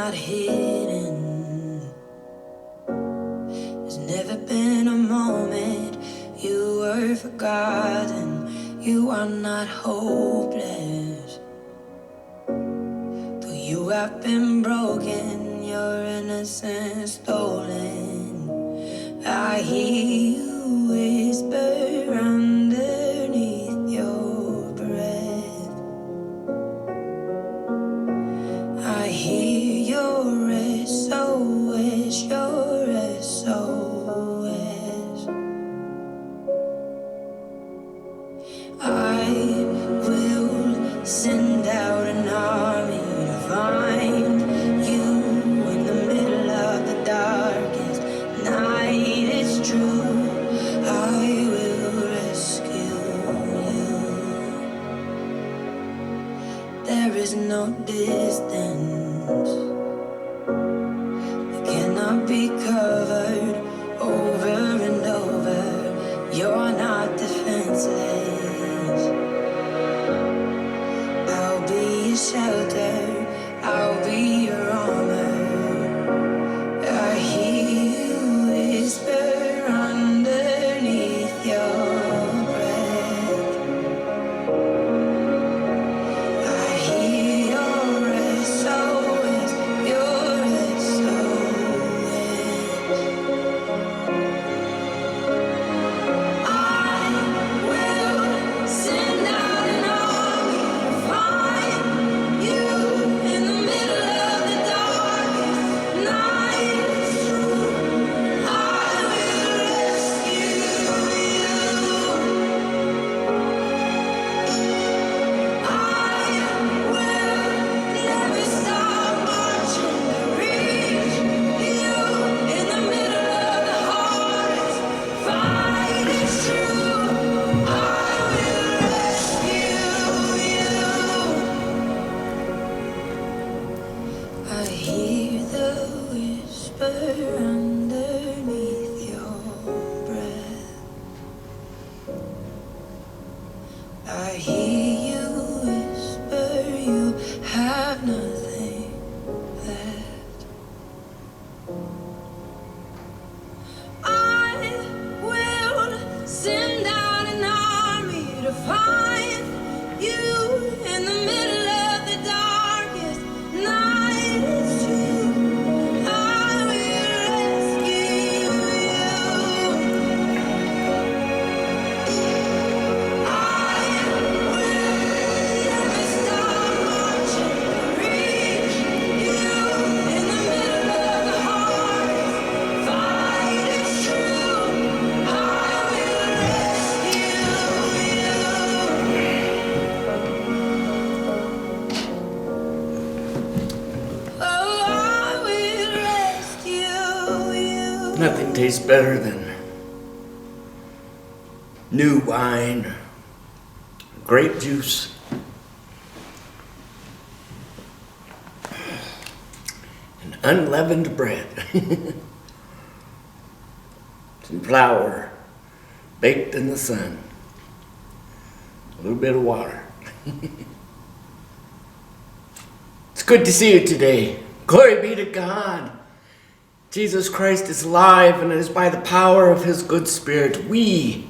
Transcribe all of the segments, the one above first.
not hidden. There's never been a moment you were forgotten. You are not hopeless. Though you have been broken, your innocence stolen. I hear you whisper underneath your breath. I hear your SOS, your SOS. I will send out an army to find you in the middle of the darkest night. It's true, I will rescue you. There is no distance that cannot be covered over and over. You're not defenseless. I'll be your shelter, I'll be your armor. I hear you whisper underneath your breath. I hear your SOS, your SOS. I will send out an army to find you in the middle of the darkest night. It's true, I will rescue you. I will never stop marching to reach you in the middle of the hardest fight. It's true, I will rescue you. I hear the whisper underneath your breath. I hear you whisper you have nothing left. I will send out an army to find you in the middle of the darkest night. It's true, I will rescue you. I will never stop marching to reach you in the middle of the hardest fight. It's true, I will rescue you. Oh, I will rescue you. Nothing tastes better than new wine, grape juice, and unleavened bread. Some flour baked in the sun, a little bit of water. It's good to see you today. Glory be to God. Jesus Christ is alive, and it is by the power of his good spirit we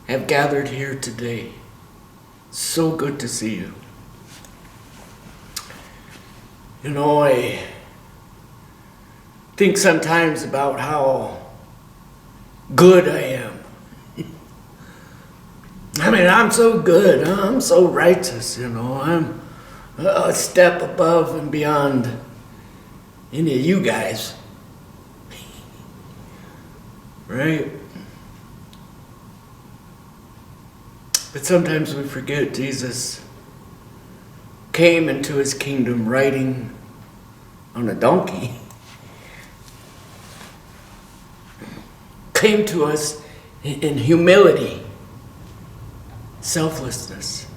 have gathered here today. So good to see you. You know, I think sometimes about how good I am. I mean, I'm so good. I'm so righteous, you know. I'm a step above and beyond any of you guys. Right? But sometimes we forget Jesus came into his kingdom riding on a donkey. Came to us in humility, selflessness.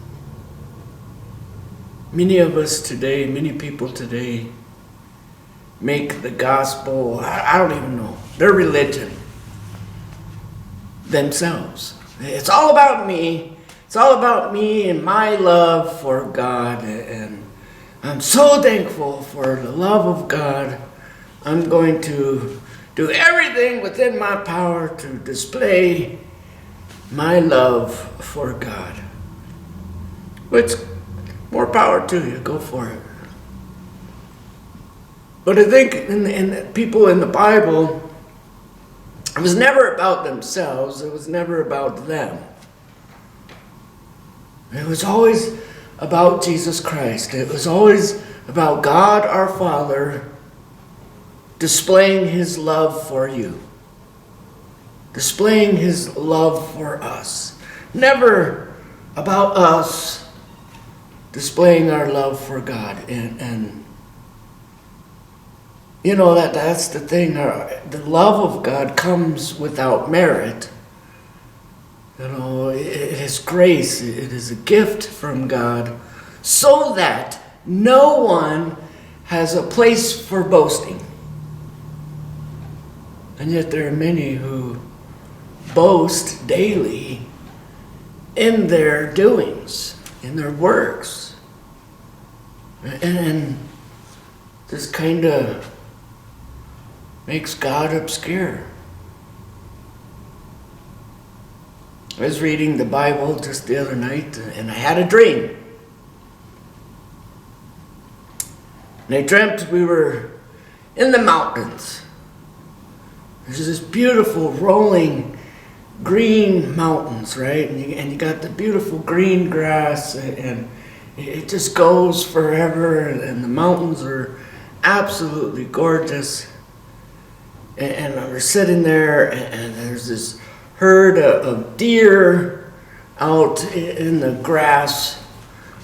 Many of us today, many people today, make the gospel, I don't even know, their religion, themselves. It's all about me. It's all about me and my love for God and I'm so thankful for the love of God. I'm going to do everything within my power to display my love for God. Which, more power to you. Go for it. But I think in people in the Bible, it was never about themselves. It was never about them. It was always about Jesus Christ. It was always about God our Father displaying his love for you. Displaying his love for us. Never about us displaying our love for God. And you know, that's the thing. The love of God comes without merit. You know, it is grace. It is a gift from God so that no one has a place for boasting. And yet there are many who boast daily in their doings, in their works. And this kind of makes God obscure. I was reading the Bible just the other night, and I had a dream. And I dreamt we were in the mountains. There's this beautiful rolling green mountains, right? And you got the beautiful green grass, and it just goes forever, and the mountains are absolutely gorgeous. And we're sitting there, and there's this herd of deer out in the grass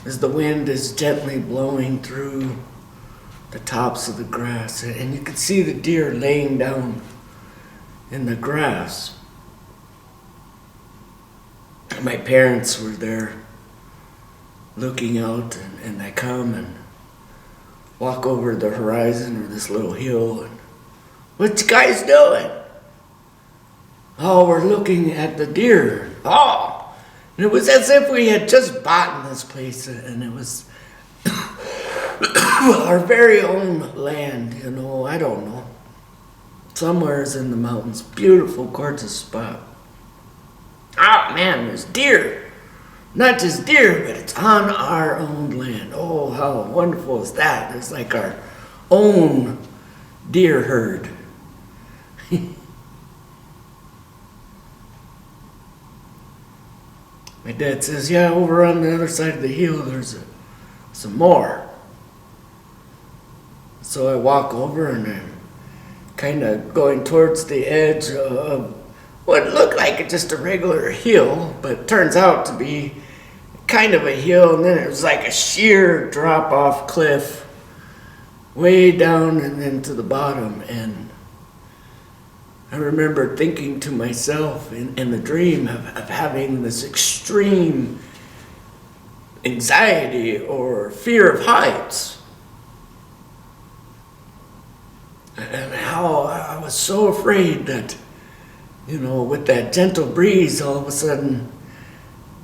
as the wind is gently blowing through the tops of the grass. And you can see the deer laying down in the grass. My parents were there looking out, and I come and walk over the horizon or this little hill. And what you guys doing? Oh, we're looking at the deer. Oh, and it was as if we had just bought this place, and it was our very own land, you know, I don't know. Somewhere's in the mountains. Beautiful, gorgeous spot. Oh, man, there's deer. Not just deer, but it's on our own land. Oh, how wonderful is that? It's like our own deer herd. My dad says, yeah, over on the other side of the hill, there's some more. So I walk over, and I'm kind of going towards the edge of what looked like just a regular hill, but turns out to be kind of a hill, and then it was like a sheer drop-off cliff way down and then to the bottom. And I remember thinking to myself in the dream of having this extreme anxiety or fear of heights. And how I was so afraid that, you know, with that gentle breeze, all of a sudden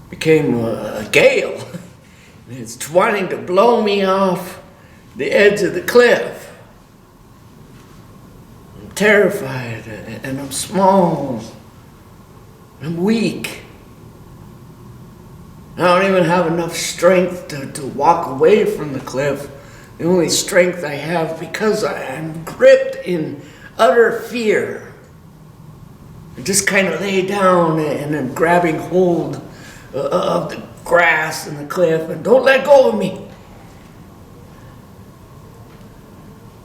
became a gale. And it's wanting to blow me off the edge of the cliff. I'm terrified, and I'm small. I'm weak. I don't even have enough strength to walk away from the cliff. The only strength I have, because I'm gripped in utter fear. I just kind of lay down, and I'm grabbing hold of the grass and the cliff, and don't let go of me.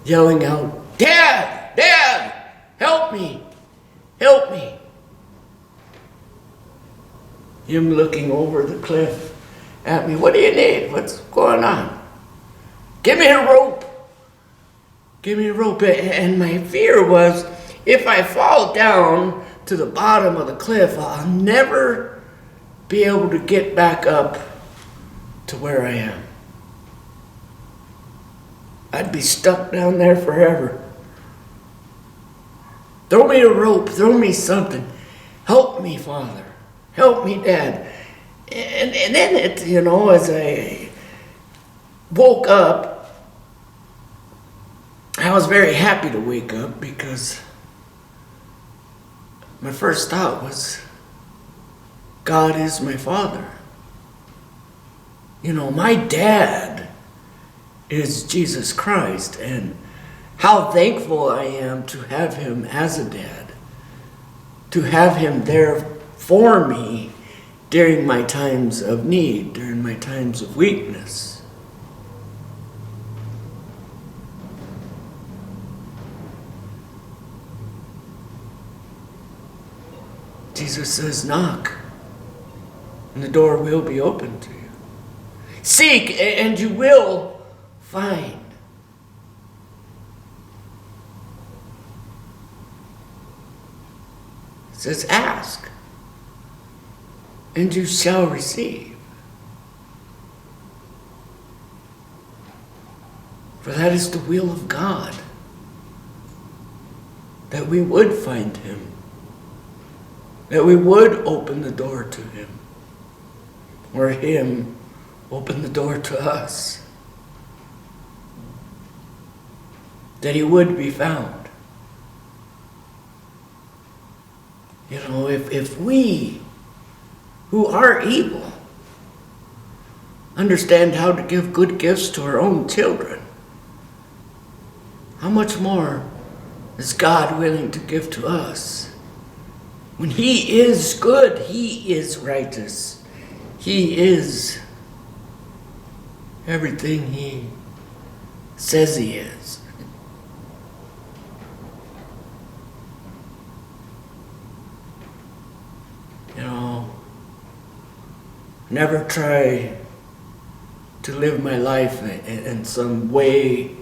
Yelling out, Dad! Dad! Help me! Help me! Him looking over the cliff at me. What do you need? What's going on? Give me a rope. Give me a rope. And my fear was, if I fall down to the bottom of the cliff, I'll never be able to get back up to where I am. I'd be stuck down there forever. Throw me a rope. Throw me something. Help me, Father. Help me, Dad. And then it, you know, as I woke up, I was very happy to wake up because my first thought was, God is my Father. You know, my dad is Jesus Christ, and how thankful I am to have him as a dad, to have him there for me during my times of need, during my times of weakness. Jesus says, knock, and the door will be open to you. Seek, and you will find. It says, ask, and you shall receive. For that is the will of God, that we would find him, that we would open the door to him, or him open the door to us, that he would be found. You know, if we, who are evil, understand how to give good gifts to our own children, how much more is God willing to give to us? When he is good, he is righteous. He is everything he says he is. You know, never try to live my life in some way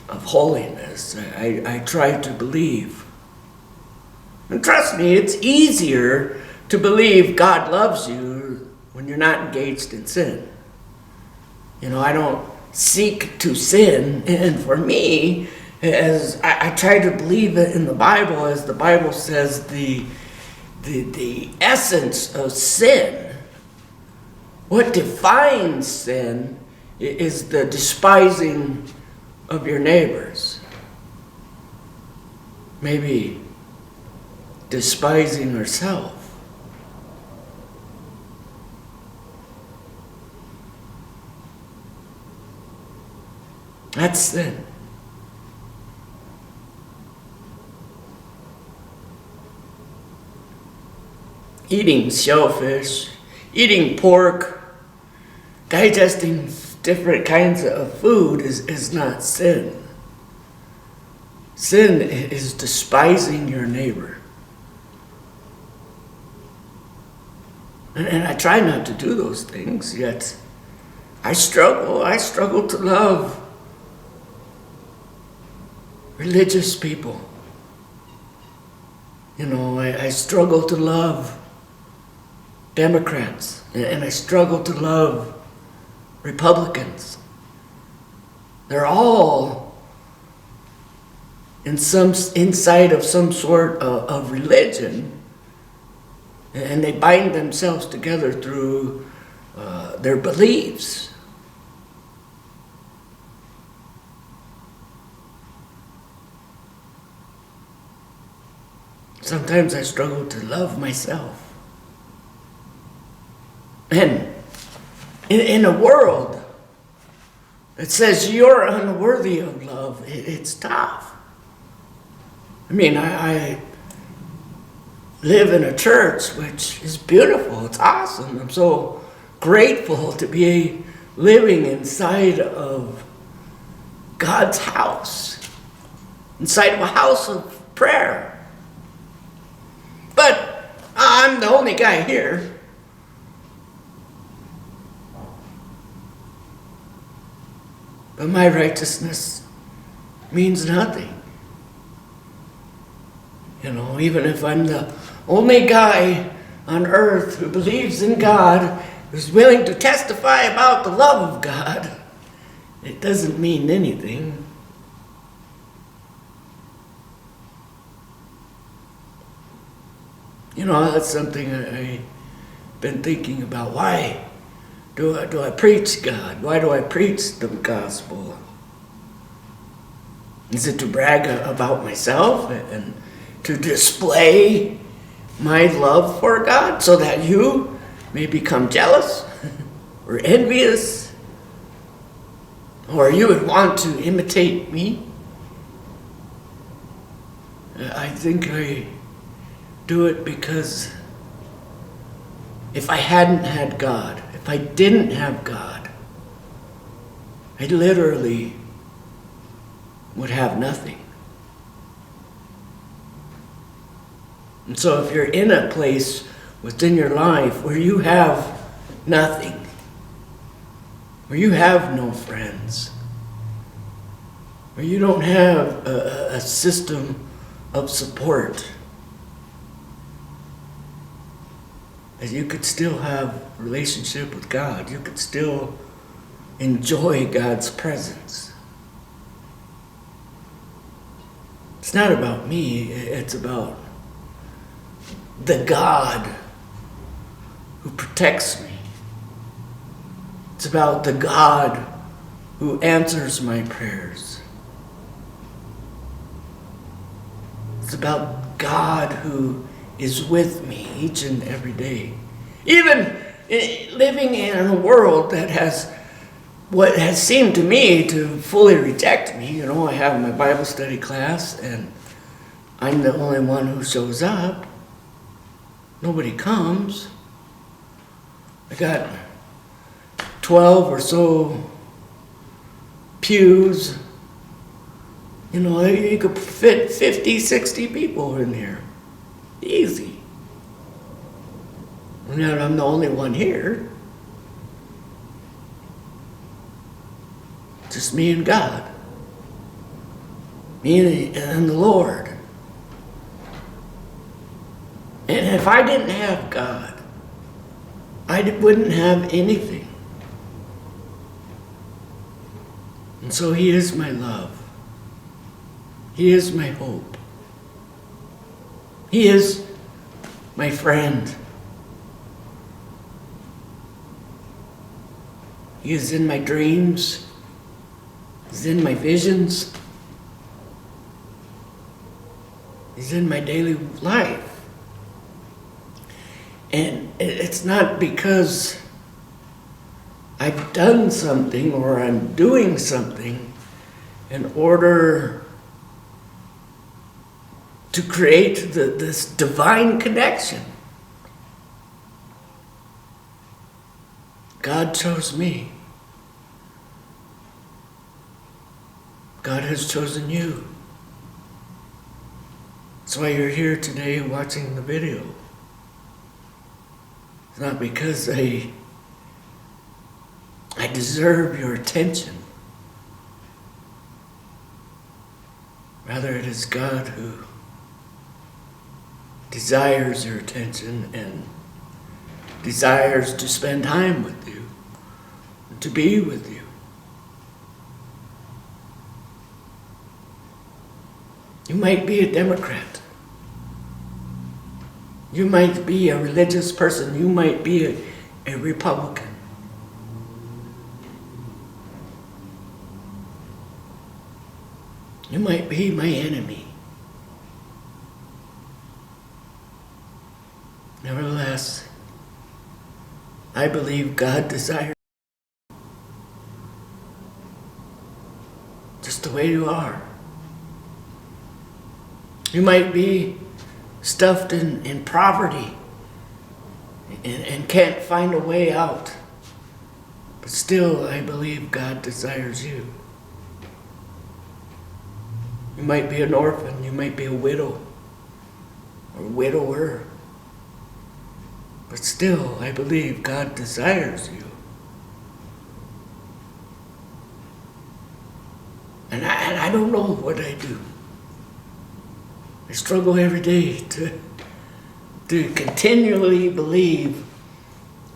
of holiness. I try to believe. And trust me, it's easier to believe God loves you when you're not engaged in sin. You know, I don't seek to sin. And for me, as I try to believe it in the Bible, as the Bible says, the essence of sin, what defines sin is the despising of your neighbors. Maybe despising ourselves. That's sin. Eating shellfish, eating pork, digesting different kinds of food is not sin. Sin is despising your neighbor. And I try not to do those things, yet I struggle to love religious people. You know, I struggle to love Democrats, and I struggle to love Republicans. They're all inside of some sort of religion, and they bind themselves together through their beliefs. Sometimes I struggle to love myself. And in a world that says you're unworthy of love, it's tough. I mean, I live in a church which is beautiful. It's awesome. I'm so grateful to be living inside of God's house, inside of a house of prayer. But I'm the only guy here. But my righteousness means nothing. You know, even if I'm the only guy on earth who believes in God, who's willing to testify about the love of God, it doesn't mean anything. You know, that's something I've been thinking about. Why do I preach God? Why do I preach the gospel? Is it to brag about myself and to display my love for God so that you may become jealous or envious? Or you would want to imitate me? I think I do it because if I hadn't had God, if I didn't have God, I literally would have nothing. And so if you're in a place within your life where you have nothing, where you have no friends, where you don't have a system of support, that you could still have a relationship with God, you could still enjoy God's presence. It's not about me, it's about the God who protects me. It's about the God who answers my prayers. It's about God who is with me each and every day. Even living in a world that has what has seemed to me to fully reject me. You know, I have my Bible study class and I'm the only one who shows up. Nobody comes. I got 12 or so pews. You know, you could fit 50, 60 people in here. Easy. And yet I'm the only one here. Just me and God. Me and the Lord. And if I didn't have God, I wouldn't have anything. And so He is my love. He is my hope. He is my friend. He is in my dreams. He's in my visions. He's in my daily life. And it's not because I've done something or I'm doing something in order to create this divine connection. God chose me. God has chosen you. That's why you're here today watching the video. It's not because I deserve your attention. Rather, it is God who desires your attention and desires to spend time with you, to be with you. You might be a Democrat. You might be a religious person. You might be a Republican. You might be my enemy. Nevertheless, I believe God desires just the way you are. You might be stuffed in poverty and can't find a way out. But still, I believe God desires you. You might be an orphan. You might be a widow or widower. But still, I believe God desires you. And I don't know what I do. I struggle every day to continually believe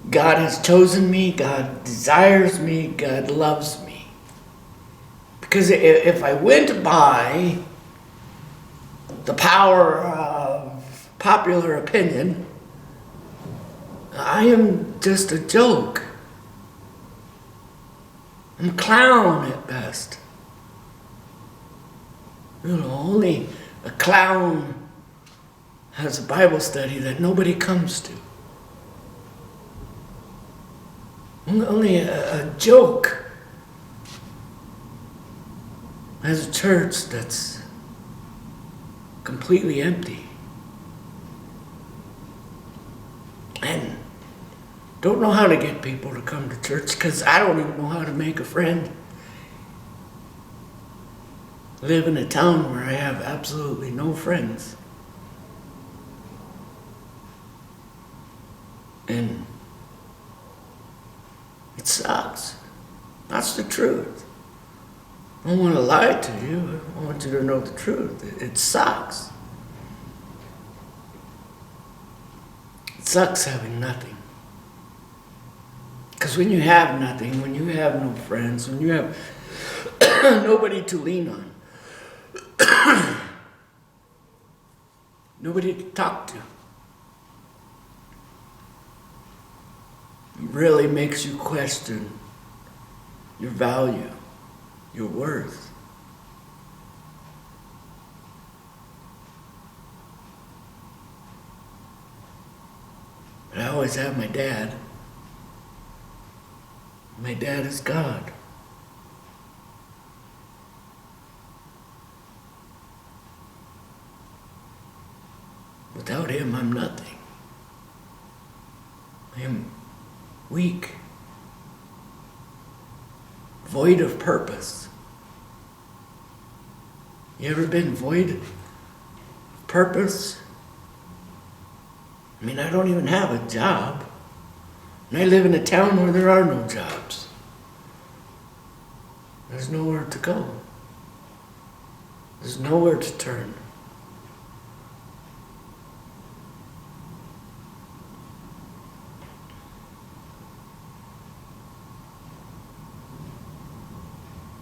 God has chosen me, God desires me, God loves me. Because if I went by the power of popular opinion, I am just a joke. I'm a clown at best. Only a clown has a Bible study that nobody comes to. Only a joke has a church that's completely empty. And don't know how to get people to come to church because I don't even know how to make a friend. Live in a town where I have absolutely no friends. And it sucks. That's the truth. I don't want to lie to you. I want you to know the truth. It sucks. It sucks having nothing. Because when you have nothing, when you have no friends, when you have nobody to lean on, nobody to talk to, it really makes you question your value, your worth. But I always have my dad. My dad is God. Without him, I'm nothing. I am weak, void of purpose. You ever been void of purpose? I mean, I don't even have a job. And I live in a town where there are no jobs. There's nowhere to go. There's nowhere to turn.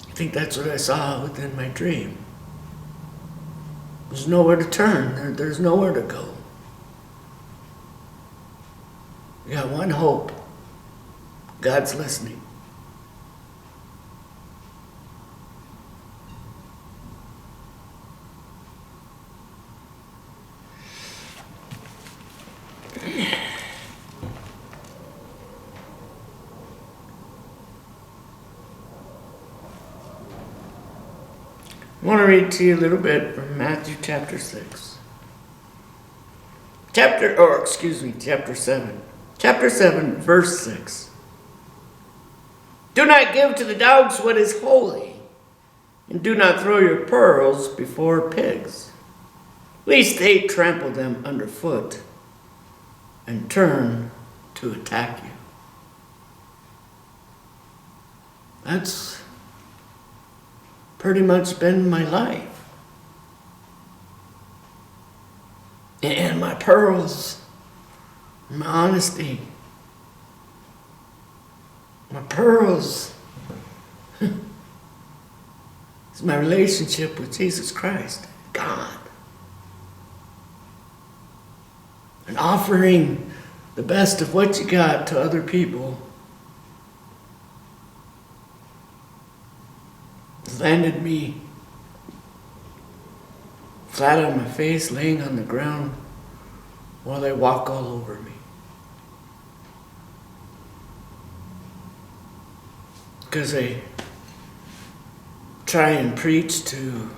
I think that's what I saw within my dream. There's nowhere to turn. There's nowhere to go. We got one hope. God's listening. I want to read to you a little bit from Matthew chapter 6. Chapter 7. Chapter 7, verse 6. Do not give to the dogs what is holy, and do not throw your pearls before pigs, lest they trample them underfoot and turn to attack you. That's pretty much been my life. And my pearls, my honesty, my pearls is my relationship with Jesus Christ, God. And offering the best of what you got to other people landed me flat on my face, laying on the ground while they walk all over me. Because I try and preach to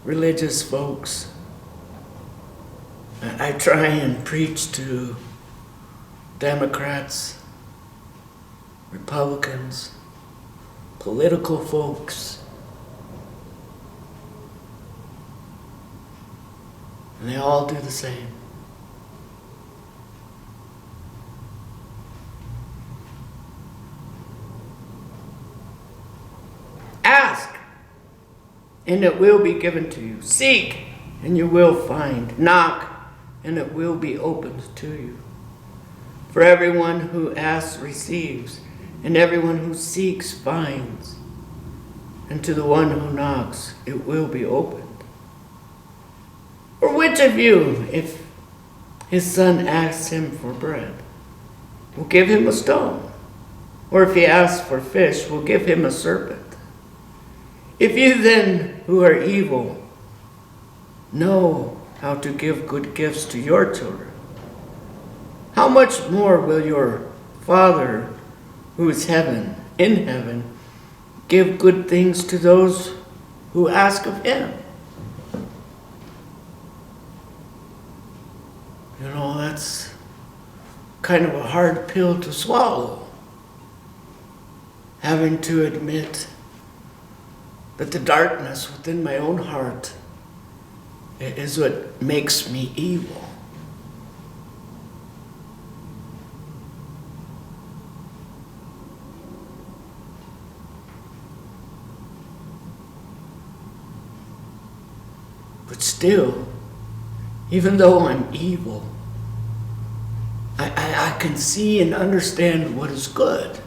religious folks. I try and preach to Democrats, Republicans, political folks. And they all do the same. Ask, and it will be given to you. Seek, and you will find. Knock, and it will be opened to you. For everyone who asks receives, and everyone who seeks finds. And to the one who knocks, it will be opened. Or which of you, if his son asks him for bread, will give him a stone? Or if he asks for fish, will give him a serpent? If you then, who are evil know how to give good gifts to your children, how much more will your Father who is in heaven, give good things to those who ask of him? You know, that's kind of a hard pill to swallow. Having to admit that the darkness within my own heart is what makes me evil. But still, even though I'm evil, I can see and understand what is good.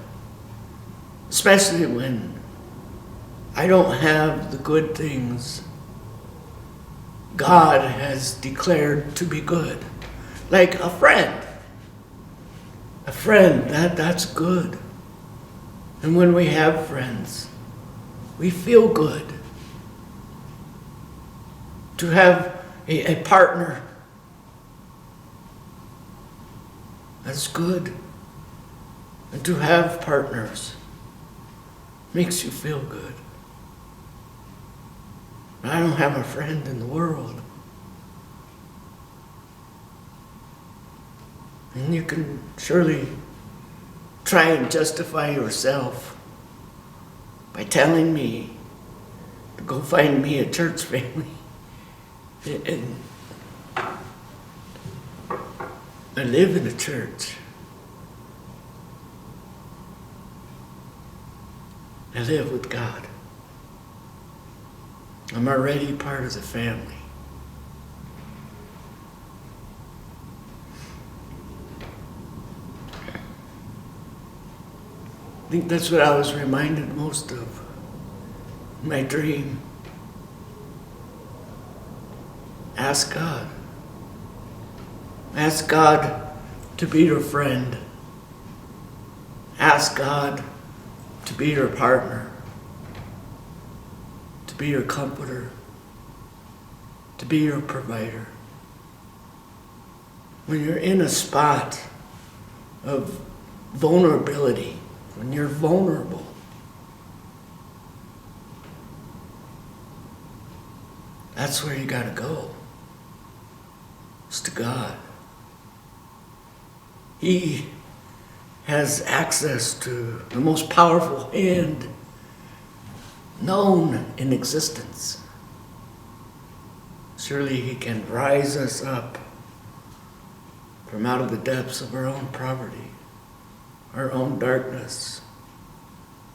Especially when I don't have the good things God has declared to be good. Like a friend. A friend, that's good. And when we have friends, we feel good. To have a partner, that's good. And to have partners makes you feel good. I don't have a friend in the world. And you can surely try and justify yourself by telling me to go find me a church family. And I live in a church. I live with God. I'm already part of the family. I think that's what I was reminded most of in my dream. Ask God. Ask God to be your friend. Ask God to be your partner, to be your comforter, to be your provider. When you're in a spot of vulnerability, when you're vulnerable, that's where you gotta go. It's to God. He has access to the most powerful hand known in existence. Surely he can rise us up from out of the depths of our own poverty, our own darkness,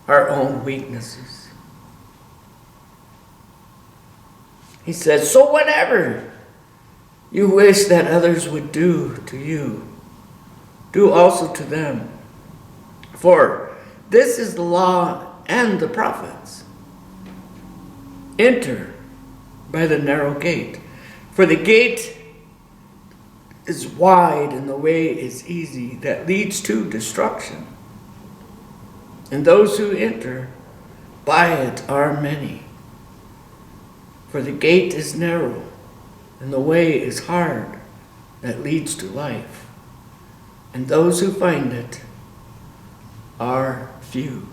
our own weaknesses. He says, so whatever you wish that others would do to you, do also to them. For this is the law and the prophets. Enter by the narrow gate. For the gate is wide and the way is easy that leads to destruction. And those who enter by it are many. For the gate is narrow and the way is hard that leads to life. And those who find it are few.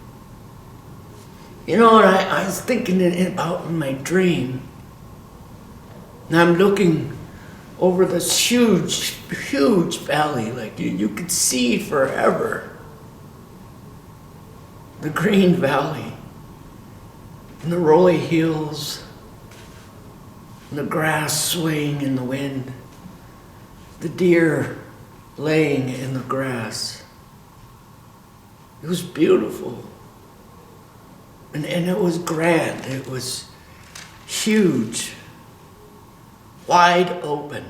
You know, I was thinking about in my dream, and I'm looking over this huge valley, like you could see forever. The green valley, and the rolling hills, and the grass swaying in the wind, the deer laying in the grass. It was beautiful. And it was grand. It was huge. Wide open.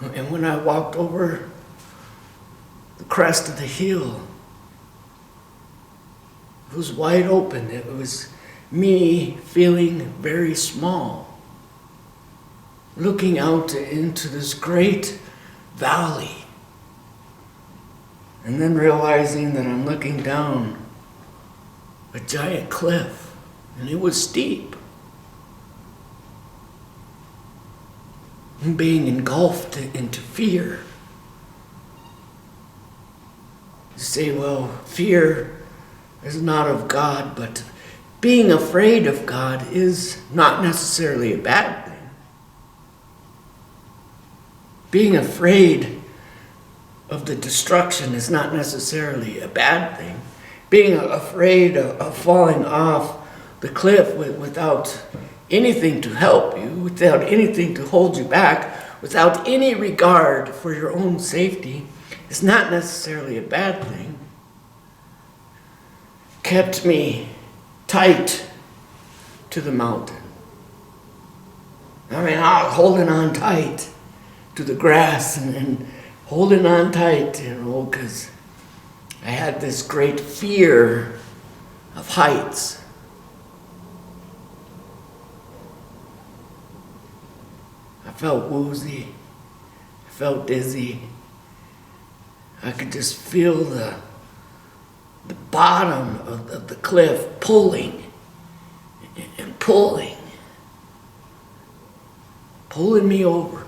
And when I walked over the crest of the hill, it was wide open. It was me feeling very small, looking out into this great valley. And then realizing that I'm looking down a giant cliff, and it was steep. And being engulfed into fear. You say, well, fear is not of God, but being afraid of God is not necessarily a bad thing. Being afraid of the destruction is not necessarily a bad thing. Being afraid of falling off the cliff without anything to help you, without anything to hold you back, without any regard for your own safety, is not necessarily a bad thing. Kept me tight to the mountain. I mean, I was holding on tight to the grass and holding on tight, because I had this great fear of heights. I felt woozy. I felt dizzy. I could just feel the bottom of the cliff pulling and pulling me over.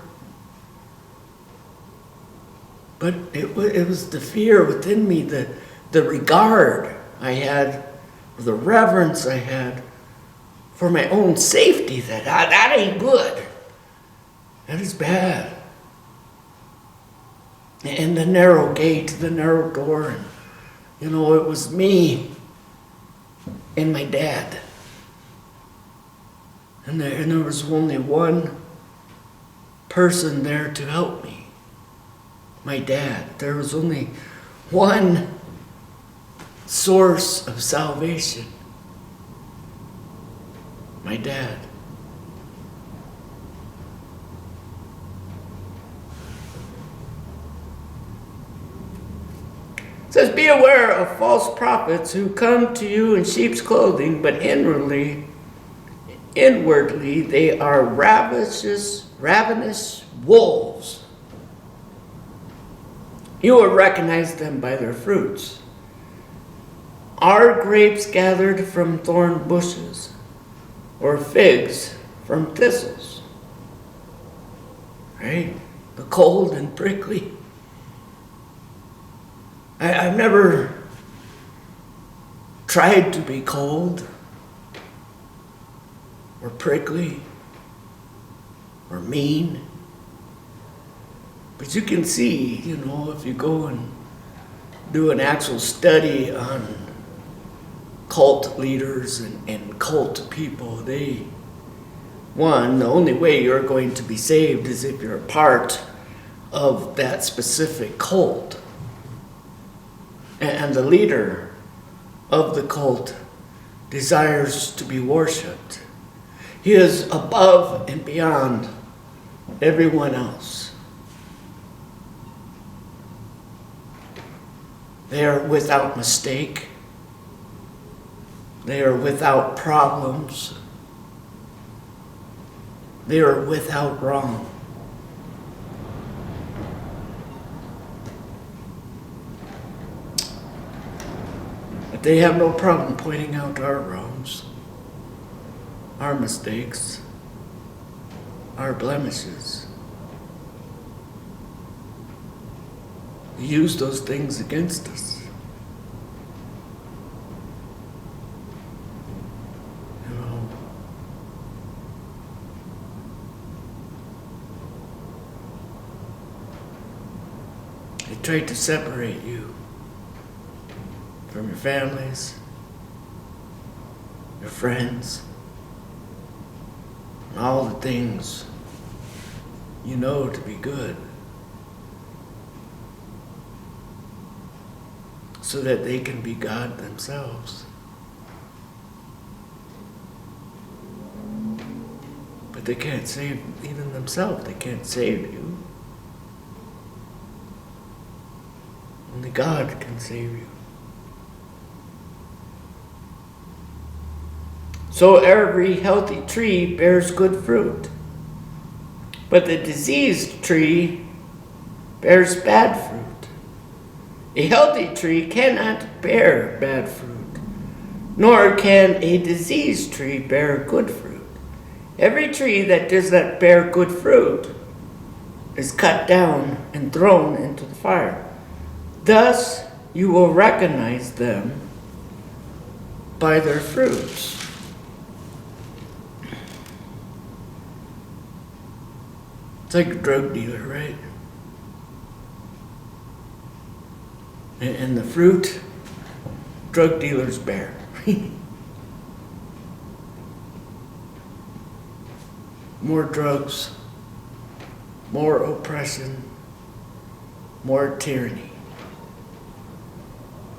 But it was the fear within me, the regard I had, the reverence I had for my own safety, that ain't good. That is bad. And the narrow gate, the narrow door, and it was me and my dad. And there was only one person there to help me. My dad. There was only one source of salvation. My dad. It says, be aware of false prophets who come to you in sheep's clothing, but inwardly they are ravenous wolves. You will recognize them by their fruits. Are grapes gathered from thorn bushes, or figs from thistles? Right? The cold and prickly. I've never tried to be cold, or prickly, or mean. But you can see, if you go and do an actual study on cult leaders and cult people, the only way you're going to be saved is if you're a part of that specific cult. And the leader of the cult desires to be worshipped. He is above and beyond everyone else. They are without mistake. They are without problems. They are without wrong. But they have no problem pointing out our wrongs, our mistakes, our blemishes. Use those things against us. They try to separate you from your families, your friends, and all the things you know to be good, so that they can be God themselves. But they can't save even themselves. They can't save you. Only God can save you. So every healthy tree bears good fruit, but the diseased tree bears bad fruit. A healthy tree cannot bear bad fruit, nor can a diseased tree bear good fruit. Every tree that does not bear good fruit is cut down and thrown into the fire. Thus you will recognize them by their fruits. It's like a drug dealer, right? And the fruit drug dealers bear. More drugs, more oppression, more tyranny.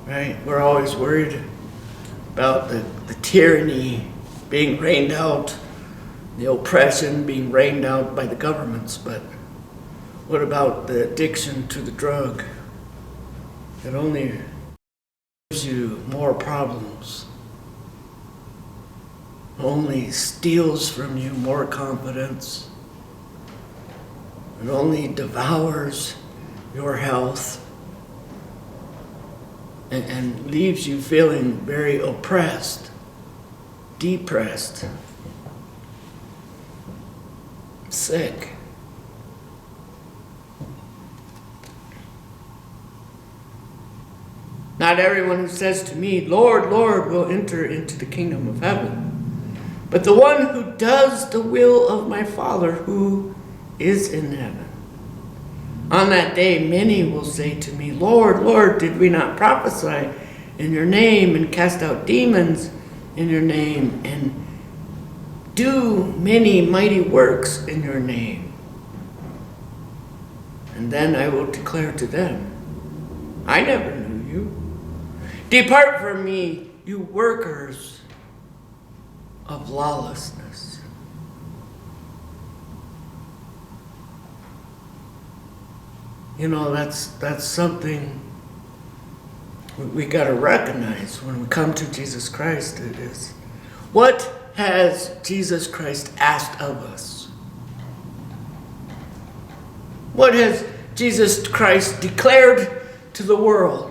Right? We're always worried about the tyranny being rained out, the oppression being rained out by the governments, but what about the addiction to the drug? It only gives you more problems. Only steals from you more confidence. It only devours your health and leaves you feeling very oppressed, depressed, sick. Not everyone who says to me, Lord, Lord, will enter into the kingdom of heaven, but the one who does the will of my Father who is in heaven. On that day, many will say to me, Lord, Lord, did we not prophesy in your name and cast out demons in your name and do many mighty works in your name? And then I will declare to them, I never knew you. Depart from me, you workers of lawlessness. You know, that's something we got to recognize when we come to Jesus Christ. It is, what has Jesus Christ asked of us? What has Jesus Christ declared to the world?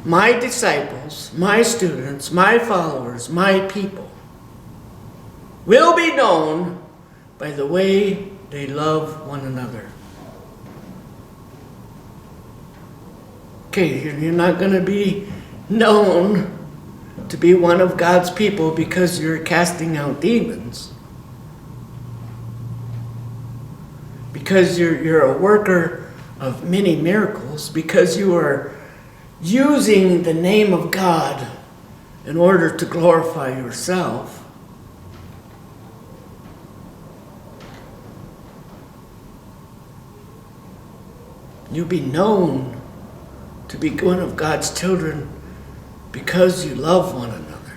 My disciples, my students, my followers, my people will be known by the way they love one another. Okay, you're not going to be known to be one of God's people because you're casting out demons. Because you're a worker of many miracles. Because you are using the name of God in order to glorify yourself. You'll be known to be one of God's children because you love one another.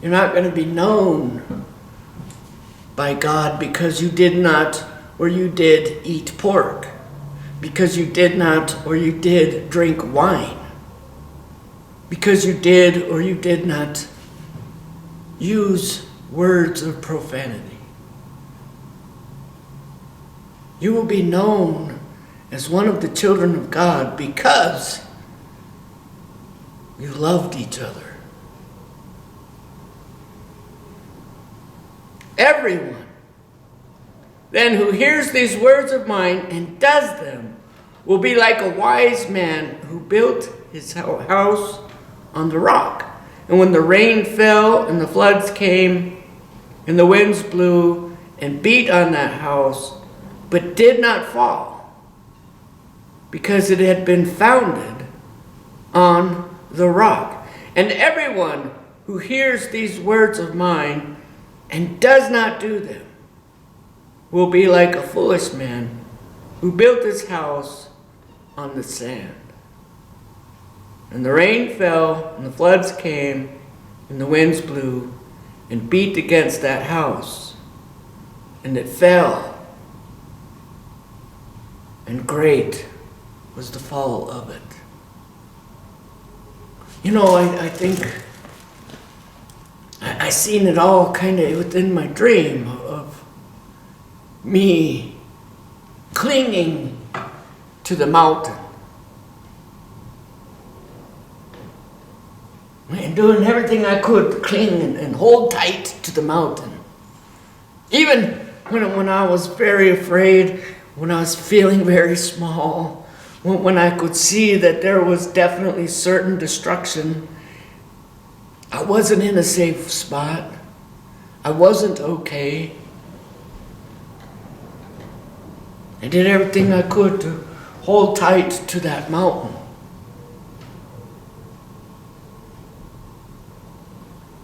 You're not going to be known by God because you did not or you did eat pork, because you did not or you did drink wine, because you did or you did not use words of profanity. You will be known as one of the children of God because you loved each other. Everyone then who hears these words of mine and does them will be like a wise man who built his house on the rock. And when the rain fell and the floods came and the winds blew and beat on that house, but did not fall, because it had been founded on the rock. And everyone who hears these words of mine and does not do them will be like a foolish man who built his house on the sand. And the rain fell, and the floods came, and the winds blew, and beat against that house, and it fell. And great was the fall of it. You know, I think I seen it all kind of within my dream of me clinging to the mountain. and doing everything I could to cling and hold tight to the mountain. Even when I was very afraid, when I was feeling very small, when I could see that there was definitely certain destruction, I wasn't in a safe spot. I wasn't okay. I did everything I could to hold tight to that mountain.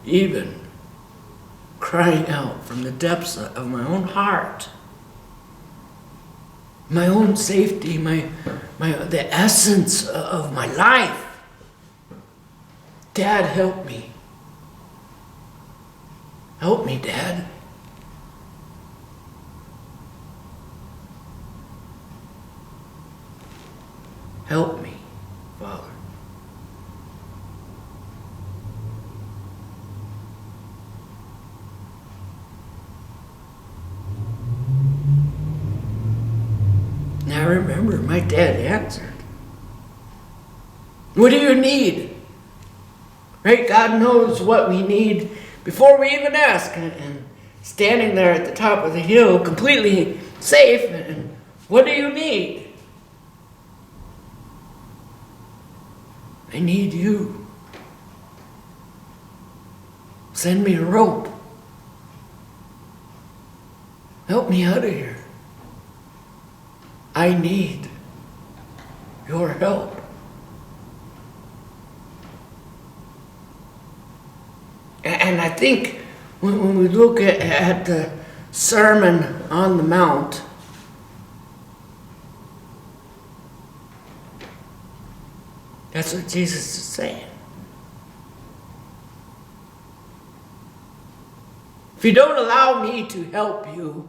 Even crying out from the depths of my own heart, my own safety, the essence of my life. Dad, help me. Help me, Dad. Help me, Father. And I remember my dad answered. What do you need? Right? God knows what we need before we even ask. And standing there at the top of the hill, completely safe, and what do you need? I need you. Send me a rope. Help me out of here. I need your help. And I think when we look at the Sermon on the Mount, that's what Jesus is saying. If you don't allow me to help you,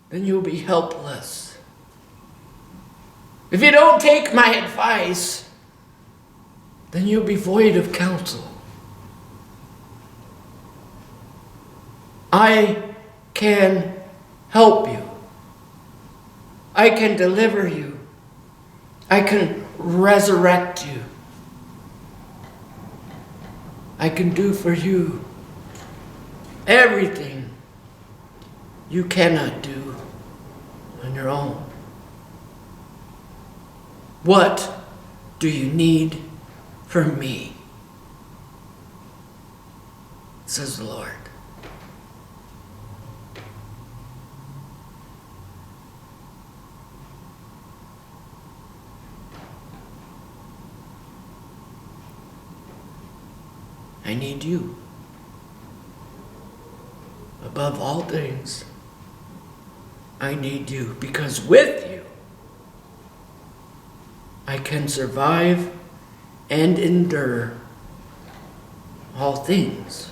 then you'll be helpless. If you don't take my advice, then you'll be void of counsel. I can help you. I can deliver you. I can resurrect you. I can do for you everything you cannot do on your own. What do you need from me? Says the Lord. I need you. Above all things, I need you, because with you, I can survive and endure all things.